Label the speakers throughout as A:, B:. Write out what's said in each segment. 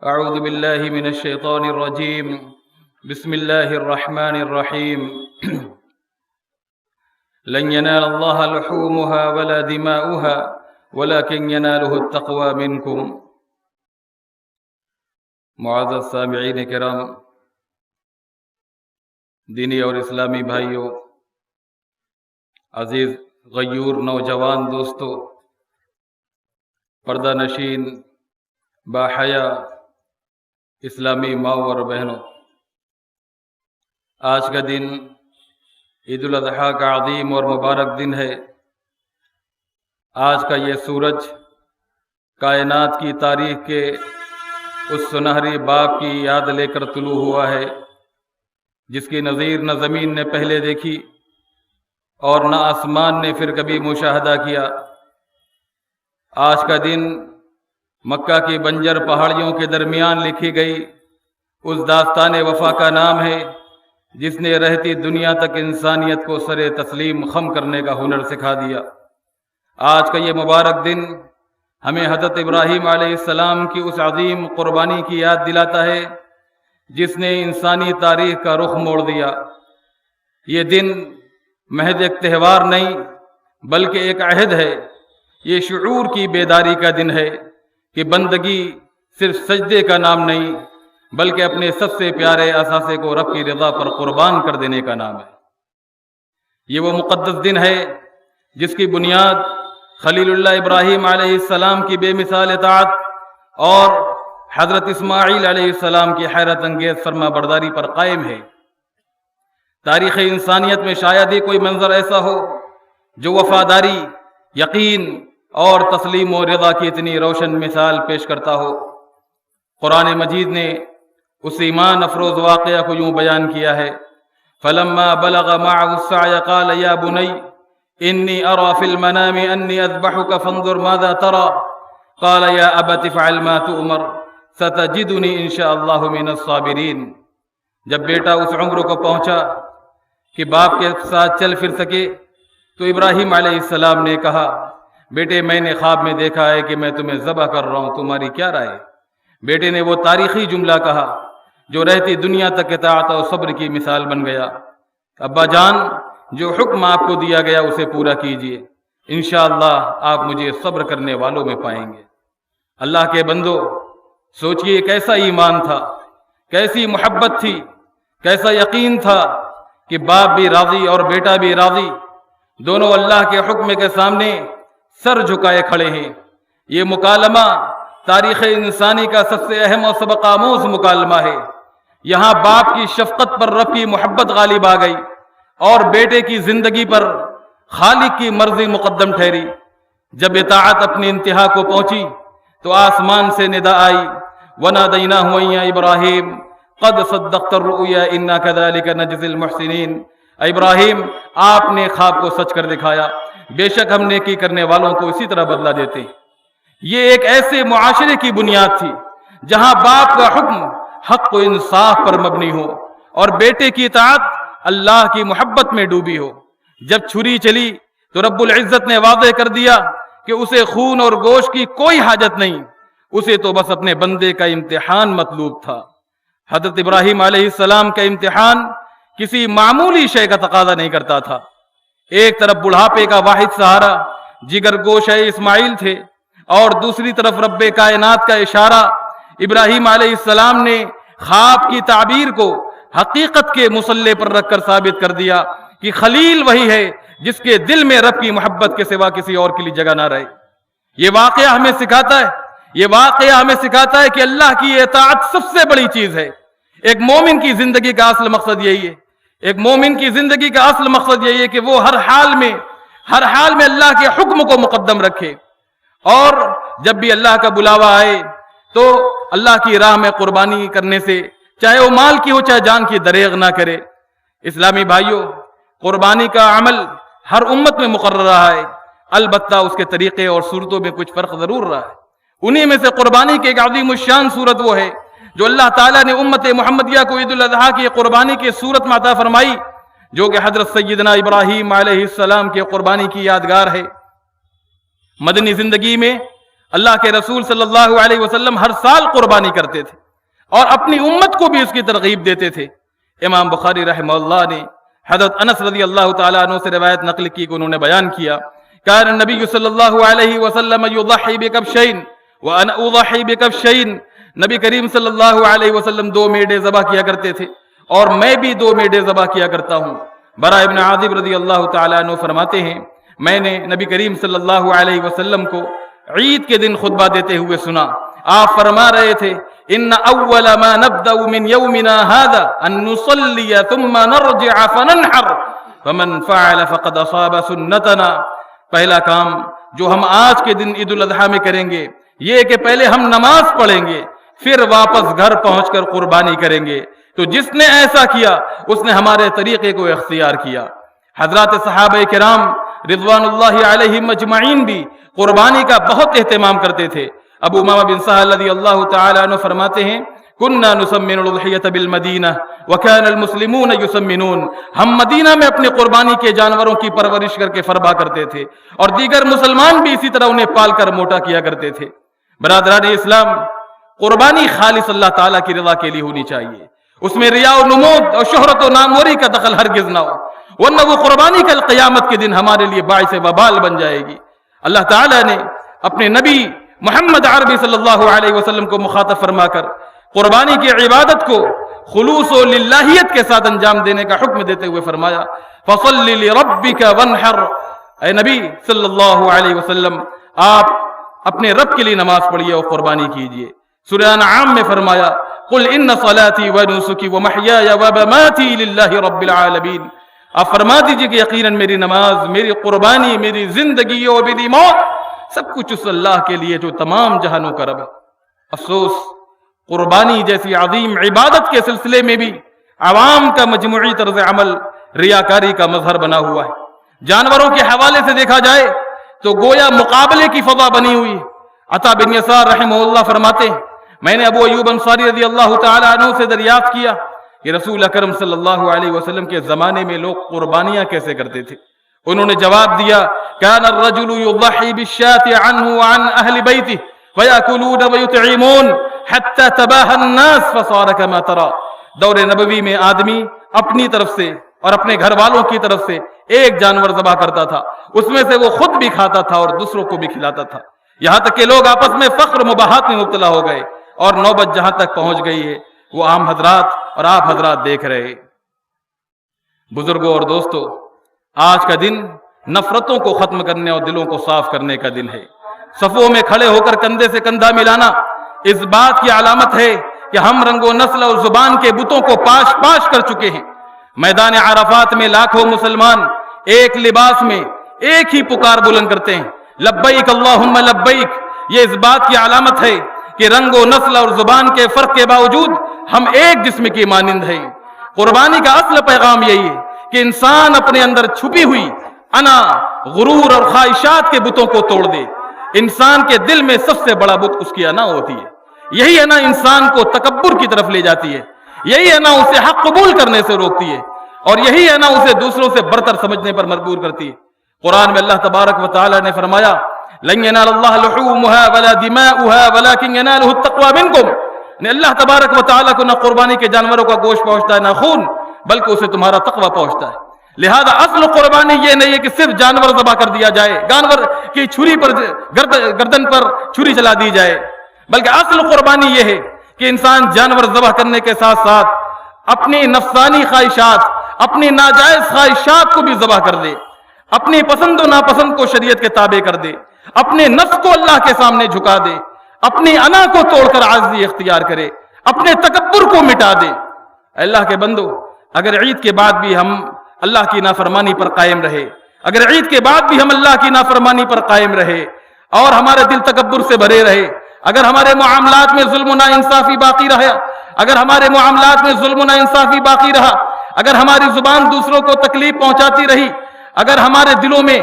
A: أعوذ بالله من الشيطان الرجيم بسم الله الرحمن الرحيم لن ينال الله لحومها ولا دماؤها ولكن يناله التقوى منكم۔ معزز سامعین کرام، دینی اور اسلامی بھائیوں، عزیز غیور نوجوان دوستو، پردہ نشین باحیا اسلامی ماؤں اور بہنوں، آج کا دن عید الاضحیٰ کا عظیم اور مبارک دن ہے۔ آج کا یہ سورج کائنات کی تاریخ کے اس سنہری باب کی یاد لے کر طلوع ہوا ہے جس کی نظیر نہ زمین نے پہلے دیکھی اور نہ آسمان نے پھر کبھی مشاہدہ کیا۔ آج کا دن مکہ کی بنجر پہاڑیوں کے درمیان لکھی گئی اس داستان وفا کا نام ہے جس نے رہتی دنیا تک انسانیت کو سر تسلیم خم کرنے کا ہنر سکھا دیا۔ آج کا یہ مبارک دن ہمیں حضرت ابراہیم علیہ السلام کی اس عظیم قربانی کی یاد دلاتا ہے جس نے انسانی تاریخ کا رخ موڑ دیا۔ یہ دن محض ایک تہوار نہیں بلکہ ایک عہد ہے، یہ شعور کی بیداری کا دن ہے کہ بندگی صرف سجدے کا نام نہیں بلکہ اپنے سب سے پیارے اثاثے کو رب کی رضا پر قربان کر دینے کا نام ہے۔ یہ وہ مقدس دن ہے جس کی بنیاد خلیل اللہ ابراہیم علیہ السلام کی بے مثال اطاعت اور حضرت اسماعیل علیہ السلام کی حیرت انگیز فرما برداری پر قائم ہے۔ تاریخ انسانیت میں شاید ہی کوئی منظر ایسا ہو جو وفاداری، یقین اور تسلیم و رضا کی اتنی روشن مثال پیش کرتا ہو۔ قرآن مجید نے اس ایمان افروز واقعہ کو یوں بیان کیا ہے، فَلَمَّا بَلَغَ مَعَهُ السَّعْيَ قَالَ يَا بُنَيَّ إِنِّي أَرَى فِي الْمَنَامِ أَنِّي أَذْبَحُكَ فَانظُرْ مَاذَا تَرَى قَالَ يَا أَبَتِ افْعَلْ مَا تُؤْمَرْ سَتَجِدُنِي إِن شَاءَ اللَّهُ مِنَ الصَّابِرِينَ۔ جب بیٹا اس عمر کو پہنچا کہ باپ کے ساتھ چل پھر سکے تو ابراہیم علیہ السلام نے کہا، بیٹے میں نے خواب میں دیکھا ہے کہ میں تمہیں ذبح کر رہا ہوں، تمہاری کیا رائے؟ بیٹے نے وہ تاریخی جملہ کہا جو رہتی دنیا تک اطاعت اور صبر کی مثال بن گیا، ابا جان جو حکم آپ کو دیا گیا اسے پورا کیجئے، انشاءاللہ آپ مجھے صبر کرنے والوں میں پائیں گے۔ اللہ کے بندو، سوچئے کیسا ایمان تھا، کیسی محبت تھی، کیسا یقین تھا کہ باپ بھی راضی اور بیٹا بھی راضی، دونوں اللہ کے حکم کے سامنے سر جھکائے کھڑے ہیں۔ یہ مکالمہ تاریخ انسانی کا سب سے اہم اور سبق آموز مکالمہ ہے۔ یہاں باپ کی شفقت پر رب کی محبت غالب آ گئی اور بیٹے کی زندگی پر خالق کی مرضی مقدم ٹھہری۔ جب اطاعت اپنی انتہا کو پہنچی تو آسمان سے ندا آئی، وَنَادَيْنَاهُ أَن يَا إِبْرَاهِيمُ قَدْ صَدَّقْتَ الرُّؤْيَا إِنَّا كَذَلِكَ نَجْزِي الْمُحْسِنِينَ۔ ابراہیم آپ نے خواب کو سچ کر دکھایا، بے شک ہم نیکی کرنے والوں کو اسی طرح بدلہ دیتے ہیں۔ یہ ایک ایسے معاشرے کی بنیاد تھی جہاں باپ کا حکم حق و انصاف پر مبنی ہو اور بیٹے کی اطاعت اللہ کی محبت میں ڈوبی ہو۔ جب چھری چلی تو رب العزت نے واضح کر دیا کہ اسے خون اور گوشت کی کوئی حاجت نہیں، اسے تو بس اپنے بندے کا امتحان مطلوب تھا۔ حضرت ابراہیم علیہ السلام کا امتحان کسی معمولی شے کا تقاضا نہیں کرتا تھا۔ ایک طرف بڑھاپے کا واحد سہارا جگر گوش اسماعیل تھے اور دوسری طرف رب کائنات کا اشارہ۔ ابراہیم علیہ السلام نے خواب کی تعبیر کو حقیقت کے مسلح پر رکھ کر ثابت کر دیا کہ خلیل وہی ہے جس کے دل میں رب کی محبت کے سوا کسی اور کے لیے جگہ نہ رہے۔ یہ واقعہ ہمیں سکھاتا ہے کہ اللہ کی اطاعت سب سے بڑی چیز ہے۔ ایک مومن کی زندگی کا اصل مقصد یہی ہے، کہ وہ ہر حال میں اللہ کے حکم کو مقدم رکھے، اور جب بھی اللہ کا بلاوا آئے تو اللہ کی راہ میں قربانی کرنے سے، چاہے وہ مال کی ہو چاہے جان کی، دریغ نہ کرے۔ اسلامی بھائیوں، قربانی کا عمل ہر امت میں مقرر رہا ہے، البتہ اس کے طریقے اور صورتوں میں کچھ فرق ضرور رہا ہے۔ انہی میں سے قربانی کی ایک عظیم الشان صورت وہ ہے جو اللہ تعالیٰ نے امت محمدیہ کو عید الاضحیٰ کی قربانی کی صورت میں عطا فرمائی، جو کہ حضرت سیدنا ابراہیم علیہ السلام کے قربانی کی یادگار ہے۔ مدنی زندگی میں اللہ کے رسول صلی اللہ علیہ وسلم ہر سال قربانی کرتے تھے اور اپنی امت کو بھی اس کی ترغیب دیتے تھے۔ امام بخاری رحمہ اللہ نے حضرت انس رضی اللہ تعالیٰ عنہ سے روایت نقل کی کہ انہوں نے بیان کیا، کان النبی صلی اللہ علیہ وسلم یضحی بکبشین وانا اضحی بکبشین، نبی کریم صلی اللہ علیہ وسلم 2 میڑے ذبح کیا کرتے تھے اور میں بھی 2 میڑے ذبح کیا کرتا ہوں۔ براء ابن عازب رضی اللہ تعالیٰ عنہ فرماتے ہیں، میں نے نبی کریم صلی اللہ علیہ وسلم کو عید کے دن خطبہ دیتے ہوئے سنا، آپ فرما رہے تھے ان اول ما نبدأ من يومنا هذا ان نصلي ثم نرجع فننحر فمن فعل فقد اصاب سنتنا، پہلا کام جو ہم آج کے دن عید الاضحیٰ میں کریں گے یہ کہ پہلے ہم نماز پڑھیں گے، پھر واپس گھر پہنچ کر قربانی کریں گے، تو جس نے ایسا کیا اس نے ہمارے طریقے کو اختیار کیا۔ حضرات صحابہ کرام رضوان اللہ علیہم اجمعین بھی قربانی کا بہت اہتمام کرتے تھے۔ ابو امامہ بن سہل رضی اللہ تعالی عنہ فرماتے ہیں، کننا نسمن الاضحیۃ بالمدینہ وکان المسلمون یسمنون، ہم مدینہ میں اپنے قربانی کے جانوروں کی پرورش کر کے فربا کرتے تھے اور دیگر مسلمان بھی اسی طرح انہیں پال کر موٹا کیا کرتے تھے۔ برادران اسلام، قربانی خالص اللہ تعالیٰ کی رضا کے لیے ہونی چاہیے، اس میں ریا و نمود اور شہرت و ناموری کا دخل ہرگز نہ ہو، ورنہ وہ قربانی کل قیامت کے دن ہمارے لیے باعث وبال بن جائے گی۔ اللہ تعالیٰ نے اپنے نبی محمد عربی صلی اللہ علیہ وسلم کو مخاطب فرما کر قربانی کی عبادت کو خلوص و للہیت کے ساتھ انجام دینے کا حکم دیتے ہوئے فرمایا، فَصَلِّ لِرَبِّكَ وَانْحَرْ، اے نبی صلی اللہ علیہ وسلم آپ اپنے رب کے لیے نماز پڑھیے اور قربانی کیجیے۔ سورہ انعام میں فرمایا، قُلْ إِنَّ صَلَاتِي وَنُسُكِي وَمَحْيَايَ وَمَمَاتِي لِلَّهِ رَبِّ الْعَالَمِينَ، آپ فرما دیجئے کہ یقیناً میری نماز، میری قربانی، میری زندگی اور میری موت سب کچھ اس اللہ کے لیے جو تمام جہانوں کا رب ہے۔ افسوس، قربانی جیسی عظیم عبادت کے سلسلے میں بھی عوام کا مجموعی طرز عمل ریاکاری کا مظہر بنا ہوا ہے۔ جانوروں کے حوالے سے دیکھا جائے تو گویا مقابلے کی فضا بنی ہوئی۔ عطا بن یسار رحمہ اللہ فرماتے ہیں، میں نے ابو ایوب انصاری رضی اللہ تعالی عنہ سے دریافت کیا کہ رسول اکرم صلی اللہ علیہ وسلم کے زمانے میں لوگ قربانیاں کیسے کرتے تھے؟ انہوں نے جواب دیا، كان الرجل يضحي بالشاة عنه وعن أهل بيته ويأكلون ويطعمون حتى تباهى الناس فصار كما ترى، دور نبوی میں آدمی اپنی طرف سے اور اپنے گھر والوں کی طرف سے ایک جانور ذبح کرتا تھا، اس میں سے وہ خود بھی کھاتا تھا اور دوسروں کو بھی کھلاتا تھا، یہاں تک کہ لوگ آپس میں فخر مباحات میں مبتلا ہو گئے اور نوبت جہاں تک پہنچ گئی ہے وہ عام حضرات اور آپ حضرات دیکھ رہے۔ بزرگوں اور دوستوں، آج کا دن نفرتوں کو ختم کرنے اور دلوں کو صاف کرنے کا دن ہے۔ صفوں میں کھڑے ہو کر کندھے سے کندھا ملانا اس بات کی علامت ہے کہ ہم رنگ و نسل اور زبان کے بتوں کو پاش پاش کر چکے ہیں۔ میدان عرفات میں لاکھوں مسلمان ایک لباس میں ایک ہی پکار بلند کرتے ہیں، لبیک اللہم لبیک۔ یہ اس بات کی علامت ہے کہ رنگ و نسل اور زبان کے فرق کے باوجود ہم ایک جسم کی مانند ہیں۔ قربانی کا اصل پیغام یہی ہے کہ انسان اپنے اندر چھپی ہوئی انا، غرور اور خواہشات کے بتوں کو توڑ دے۔ انسان کے دل میں سب سے بڑا بت اس کی انا ہوتی ہے، یہی انا انسان کو تکبر کی طرف لے جاتی ہے، یہی انا اسے حق قبول کرنے سے روکتی ہے اور یہی انا اسے دوسروں سے برتر سمجھنے پر مجبور کرتی ہے۔ قرآن میں اللہ تبارک و تعالی نے فرمایا، لن ينال الله لحومها ولا دماؤها ولكن يناله التقوى منكم، نے اللہ تبارک و تعالی کو نہ قربانی کے جانوروں کا گوشت پہنچتا ہے نہ خون، بلکہ اسے تمہارا تقوی پہنچتا ہے۔ لہذا اصل قربانی یہ نہیں ہے کہ صرف جانور ذبح کر دیا جائے، جانور کی چھری پر گردن پر چھری چلا دی جائے، بلکہ اصل قربانی یہ ہے کہ انسان جانور ذبح کرنے کے ساتھ ساتھ اپنی نفسانی خواہشات، اپنی ناجائز خواہشات کو بھی ذبح کر دے، اپنی پسند و ناپسند کو شریعت کے تابع کر دے، اپنے نفس کو اللہ کے سامنے جھکا دے، اپنی انا کو توڑ کر عاجزی اختیار کرے، اپنے تکبر کو مٹا دے۔ اللہ کے بندو، اگر عید کے بعد بھی ہم اللہ کی نافرمانی پر قائم رہے، اگر عید کے بعد بھی ہم اللہ کی نافرمانی پر قائم رہے اور ہمارے دل تکبر سے بھرے رہے، اگر ہمارے معاملات میں ظلم و ناانصافی باقی رہا، اگر ہمارے معاملات میں ظلم و ناانصافی باقی رہا، اگر ہماری زبان دوسروں کو تکلیف پہنچاتی رہی، اگر ہمارے دلوں میں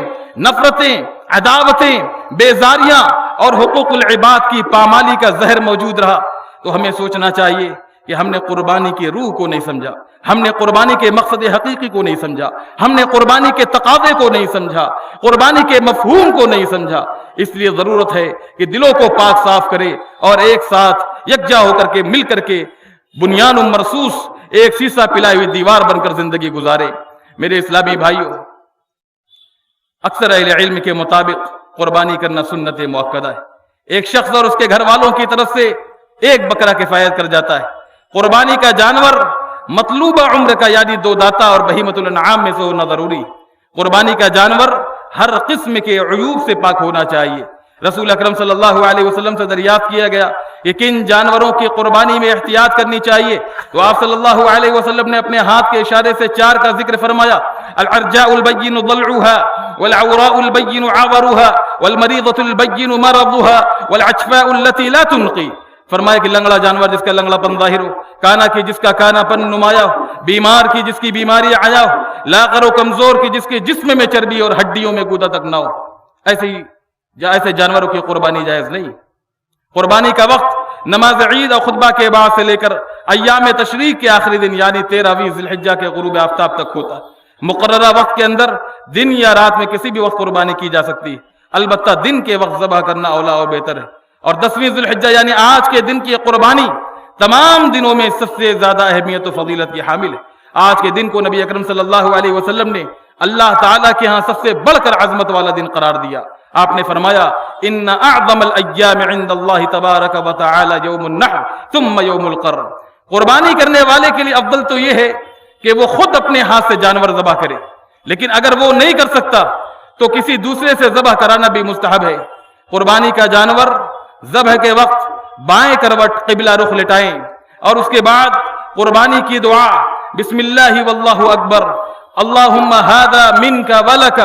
A: نفرتیں، عداوتیں، بیزاریاں اور حقوق العباد کی پامالی کا زہر موجود رہا، تو ہمیں سوچنا چاہیے کہ ہم نے قربانی کی روح کو نہیں سمجھا، ہم نے قربانی کے مقصد حقیقی کو نہیں سمجھا، ہم نے قربانی کے تقاضے کو نہیں سمجھا، قربانی کے مفہوم کو نہیں سمجھا۔ اس لیے ضرورت ہے کہ دلوں کو پاک صاف کرے اور ایک ساتھ یکجا ہو کر کے مل کر کے بنیان مرصوص ایک سیسا پلائی ہوئی دیوار بن کر زندگی گزارے۔ میرے اسلامی بھائیوں، اکثر اہل علم کے مطابق قربانی کرنا سنت مؤکدہ ہے۔ ایک شخص اور اس کے گھر والوں کی طرف سے ایک بکرا کفایت کر جاتا ہے۔ قربانی کا جانور مطلوبہ عمر کا یعنی 2 داتا اور بہیمۃ الانعام میں سے ہونا ضروری۔ قربانی کا جانور ہر قسم کے عیوب سے پاک ہونا چاہیے۔ رسول اکرم صلی اللہ علیہ وسلم سے دریافت کیا گیا کہ کن جانوروں کی قربانی میں احتیاط کرنی چاہیے، تو آپ صلی اللہ علیہ وسلم نے اپنے ہاتھ کے اشارے سے 4 کا ذکر فرمایا: العرجاء البین ضلعها، والعوراء البین عورها، والمریضة البین مرضها، والعجفاء التي لا تنقی۔ فرمایا کہ لنگڑا جانور جس کا لنگڑا پن ظاہر ہو، کانا کی جس کا کانا پن نمایاں ہو، بیمار کی جس کی بیماری عیا ہو، لاغر و کمزور کی جس کے جسم میں چربی اور ہڈیوں میں گودا تک نہ ہو، ایسے جانوروں کی قربانی جائز نہیں۔ قربانی کا وقت نماز عید اور خطبہ کے بعد سے لے کر ایام تشریق کے آخری دن یعنی 13 ذی الحجہ کے غروب آفتاب تک ہوتا ہے۔ مقررہ وقت کے اندر دن یا رات میں کسی بھی وقت قربانی کی جا سکتی ہے، البتہ دن کے وقت ذبح کرنا اولا و بہتر ہے۔ اور 10 ذی الحجہ یعنی آج کے دن کی قربانی تمام دنوں میں سب سے زیادہ اہمیت و فضیلت کی حامل ہے۔ آج کے دن کو نبی اکرم صلی اللہ علیہ وسلم نے اللہ تعالیٰ کے ہاں سب سے بڑھ کر عظمت والا دن قرار دیا۔ آپ نے فرمایا: ان اعظم الایام عند اللہ تبارک و تعالی یوم النحر ثم یوم القر۔ قربانی کرنے والے کے لیے افضل تو یہ ہے کہ وہ خود اپنے ہاتھ سے جانور ذبح کرے، لیکن اگر وہ نہیں کر سکتا تو کسی دوسرے سے ذبح کرانا بھی مستحب ہے۔ قربانی کا جانور ذبح کے وقت بائیں کروٹ قبلہ رخ لٹائیں اور اس کے بعد قربانی کی دعا بسم اللہ واللہ اکبر، اللہم ھذا منک ولک،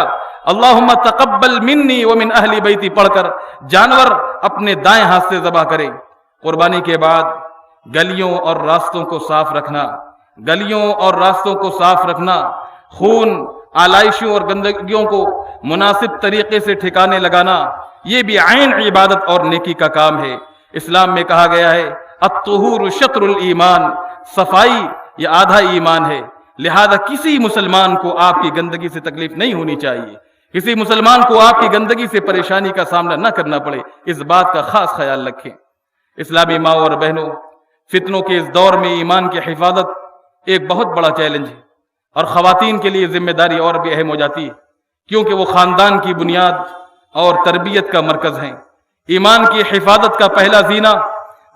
A: اللہم تقبل منی ومن اہل بیتی پڑھ کر جانور اپنے دائیں ہاتھ سے ذبح کرے۔ قربانی کے بعد گلیوں اور راستوں کو صاف رکھنا، گلیوں اور راستوں کو صاف رکھنا، خون، آلائشوں اور گندگیوں کو مناسب طریقے سے ٹھکانے لگانا، یہ بھی عین عبادت اور نیکی کا کام ہے۔ اسلام میں کہا گیا ہے الطہور شطر الایمان، صفائی یہ آدھا ایمان ہے، لہذا کسی مسلمان کو آپ کی گندگی سے تکلیف نہیں ہونی چاہیے، کسی مسلمان کو آپ کی گندگی سے پریشانی کا سامنا نہ کرنا پڑے، اس بات کا خاص خیال رکھیں۔ اسلامی ماں اور بہنوں، فتنوں کے اس دور میں ایمان کی حفاظت ایک بہت بڑا چیلنج ہے، اور خواتین کے لیے ذمہ داری اور بھی اہم ہو جاتی ہے، کیونکہ وہ خاندان کی بنیاد اور تربیت کا مرکز ہیں۔ ایمان کی حفاظت کا پہلا زینہ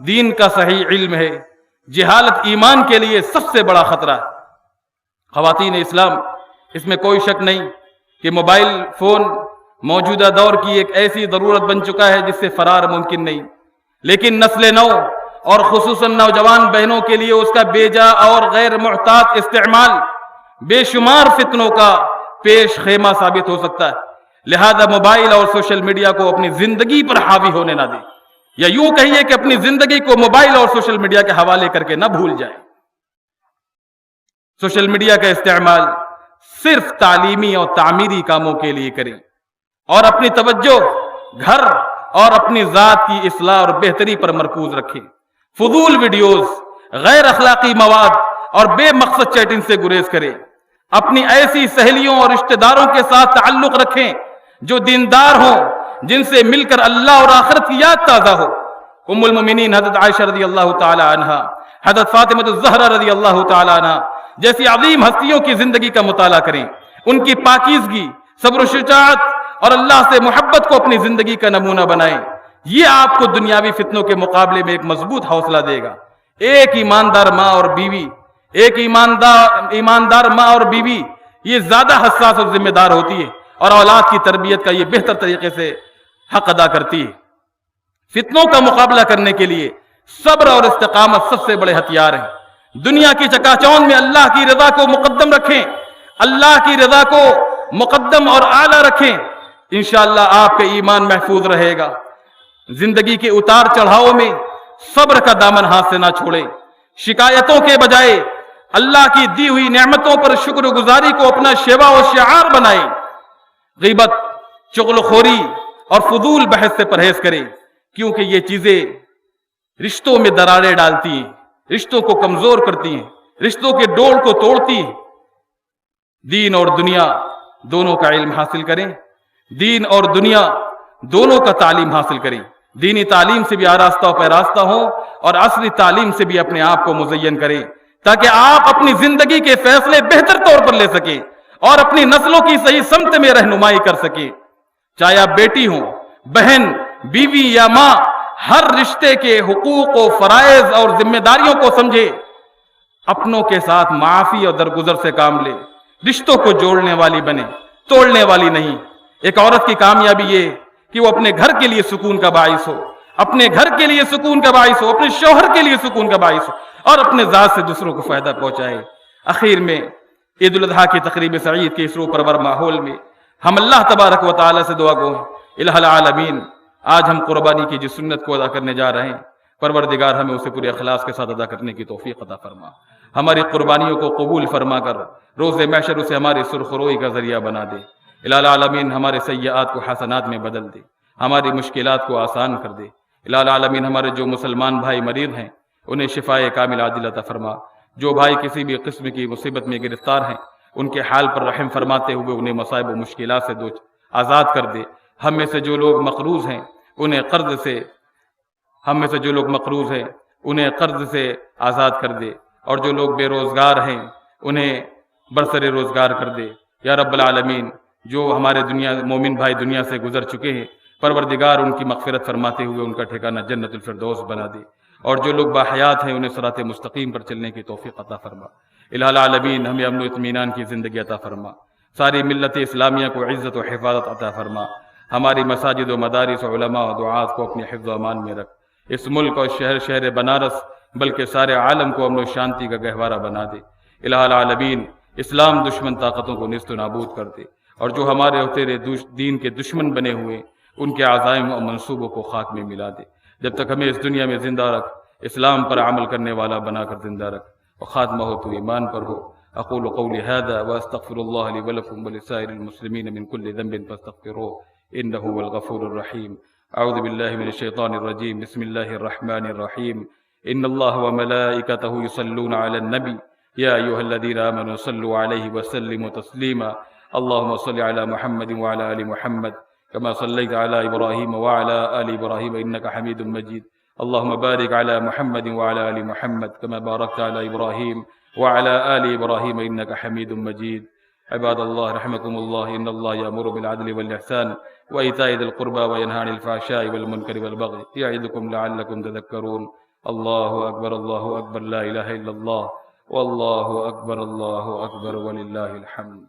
A: دین کا صحیح علم ہے، جہالت ایمان کے لیے سب سے بڑا خطرہ ہے۔ خواتین اسلام، اس میں کوئی شک نہیں کہ موبائل فون موجودہ دور کی ایک ایسی ضرورت بن چکا ہے جس سے فرار ممکن نہیں، لیکن نسل نو اور خصوصاً نوجوان بہنوں کے لیے اس کا بے جا اور غیر محتاط استعمال بے شمار فتنوں کا پیش خیمہ ثابت ہو سکتا ہے۔ لہذا موبائل اور سوشل میڈیا کو اپنی زندگی پر حاوی ہونے نہ دیں، یا یوں کہیے کہ اپنی زندگی کو موبائل اور سوشل میڈیا کے حوالے کر کے نہ بھول جائیں۔ سوشل میڈیا کا استعمال صرف تعلیمی اور تعمیری کاموں کے لیے کریں، اور اپنی توجہ گھر اور اپنی ذات کی اصلاح اور بہتری پر مرکوز رکھیں۔ فضول ویڈیوز، غیر اخلاقی مواد اور بے مقصد چیٹنگ سے گریز کریں۔ اپنی ایسی سہیلیوں اور رشتہ داروں کے ساتھ تعلق رکھیں جو دیندار ہوں، جن سے مل کر اللہ اور آخرت کی یاد تازہ ہو۔ ام المومنین حضرت عائشہ رضی اللہ تعالی عنہا، حضرت فاطمہ الزہرا رضی اللہ تعالی عنہا جیسی عظیم ہستیوں کی زندگی کا مطالعہ کریں، ان کی پاکیزگی، صبر و شجاعت اور اللہ سے محبت کو اپنی زندگی کا نمونہ بنائیں۔ یہ آپ کو دنیاوی فتنوں کے مقابلے میں ایک مضبوط حوصلہ دے گا۔ ایک ایماندار ماں اور بیوی، ایک ایماندار ماں اور بیوی یہ زیادہ حساس اور ذمہ دار ہوتی ہے، اور اولاد کی تربیت کا یہ بہتر طریقے سے حق ادا کرتی ہے۔ فتنوں کا مقابلہ کرنے کے لیے صبر اور استقامت سب سے بڑے ہتھیار ہیں۔ دنیا کی چکا چوند میں اللہ کی رضا کو مقدم رکھیں، اللہ کی رضا کو مقدم اور اعلیٰ رکھیں، انشاءاللہ آپ کا ایمان محفوظ رہے گا۔ زندگی کے اتار چڑھاؤ میں صبر کا دامن ہاتھ سے نہ چھوڑیں، شکایتوں کے بجائے اللہ کی دی ہوئی نعمتوں پر شکر گزاری کو اپنا شیوا و شعار بنائیں۔ غیبت، چغل خوری اور فضول بحث سے پرہیز کریں، کیونکہ یہ چیزیں رشتوں میں دراڑیں ڈالتی ہیں، رشتوں کو کمزور کرتی ہیں، رشتوں کے ڈور کو توڑتی ہیں۔ دین اور دنیا دونوں کا علم حاصل کریں، دین اور دنیا دونوں کا تعلیم حاصل کریں، دینی تعلیم سے بھی آراستہ و پیراستہ ہوں اور عصری تعلیم سے بھی اپنے آپ کو مزین کریں، تاکہ آپ اپنی زندگی کے فیصلے بہتر طور پر لے سکیں اور اپنی نسلوں کی صحیح سمت میں رہنمائی کر سکیں۔ چاہے آپ بیٹی ہوں، بہن، بیوی یا ماں، ہر رشتے کے حقوق و فرائض اور ذمہ داریوں کو سمجھے، اپنوں کے ساتھ معافی اور درگزر سے کام لے، رشتوں کو جوڑنے والی بنے، توڑنے والی نہیں۔ ایک عورت کی کامیابی یہ کہ وہ اپنے گھر کے لیے سکون کا باعث ہو، اپنے گھر کے لیے سکون کا باعث ہو، اپنے شوہر کے لیے سکون کا باعث ہو اور اپنے ذات سے دوسروں کو فائدہ پہنچائے۔ اخیر میں عید الاضحیٰ کی تقریب سعید کے اس روح پرور ماحول میں ہم اللہ تبارک و تعالی سے دعا گو ہیں، الہ العالمین، آج ہم قربانی کی جس سنت کو ادا کرنے جا رہے ہیں، پروردگار ہمیں اسے پورے اخلاص کے ساتھ ادا کرنے کی توفیق عطا فرما، ہماری قربانیوں کو قبول فرما کر روز محشر اسے ہماری سرخ روئی کا ذریعہ بنا دے۔ الہ العالمین ہمارے سیئات کو حسنات میں بدل دے، ہماری مشکلات کو آسان کر دے۔ الہ العالمین ہمارے جو مسلمان بھائی مریض ہیں انہیں شفائے کامل عاجل عطا فرما، جو بھائی کسی بھی قسم کی مصیبت میں گرفتار ہیں ان کے حال پر رحم فرماتے ہوئے انہیں مصائب و مشکلات سے آزاد کر دے۔ ہم میں سے جو لوگ مقروض ہیں انہیں قرض سے آزاد کر دے، اور جو لوگ بے روزگار ہیں انہیں برسر روزگار کر دے۔ یا رب العالمین، جو ہمارے مومن بھائی دنیا سے گزر چکے ہیں، پروردگار ان کی مغفرت فرماتے ہوئے ان کا ٹھکانہ جنت الفردوس بنا دے، اور جو لوگ باحیات ہیں انہیں صراط مستقیم پر چلنے کی توفیق عطا فرما۔ الہ العالمین ہمیں امن و اطمینان کی زندگی عطا فرما، ساری ملت اسلامیہ کو عزت و حفاظت عطا فرما، ہماری مساجد و مدارس و علماء و دعات کو اپنے حفظ و امان میں رکھ، اس ملک اور شہر بنارس بلکہ سارے عالم کو امن و شانتی کا گہوارہ بنا دے۔ الہ العالمین اسلام دشمن طاقتوں کو نیست و نابود کر دے، اور جو ہمارے اور تیرے دین کے دشمن بنے ہوئے ان کے عزائم اور منصوبوں کو خاک میں ملا دے۔ جب تک ہمیں اس دنیا میں زندہ رکھ، اسلام پر عمل کرنے والا بنا کر زندہ رکھ، اور خاتمہ ہو تو ایمان پر ہو۔ اقول قولی هذا واستغفر الله لي ولكم ولسائر المسلمين من كل ذنب فاستغفروه انه هو الغفور الرحيم۔ اعوذ بالله من الشيطان الرجيم، بسم الله الرحمن الرحيم، ان الله وملائكته يصلون على النبي يا ايها الذين امنوا صلوا عليه وسلموا تسليما، اللهم صل على محمد وعلى ال محمد كما صليت على ابراهيم وعلى ال ابراهيم انك حميد مجيد، اللهم بارك على محمد وعلى ال محمد كما باركت على ابراهيم وعلى آل إبراهيم إنك حميد مجيد۔ عباد الله رحمكم الله، إن الله يأمر بالعدل والإحسان وإيتاء ذي القربى وينهى عن الفحشاء والمنكر والبغي يعظكم لعلكم تذكرون۔ الله أكبر الله أكبر، لا إله إلا الله، والله أكبر الله أكبر ولله الحمد۔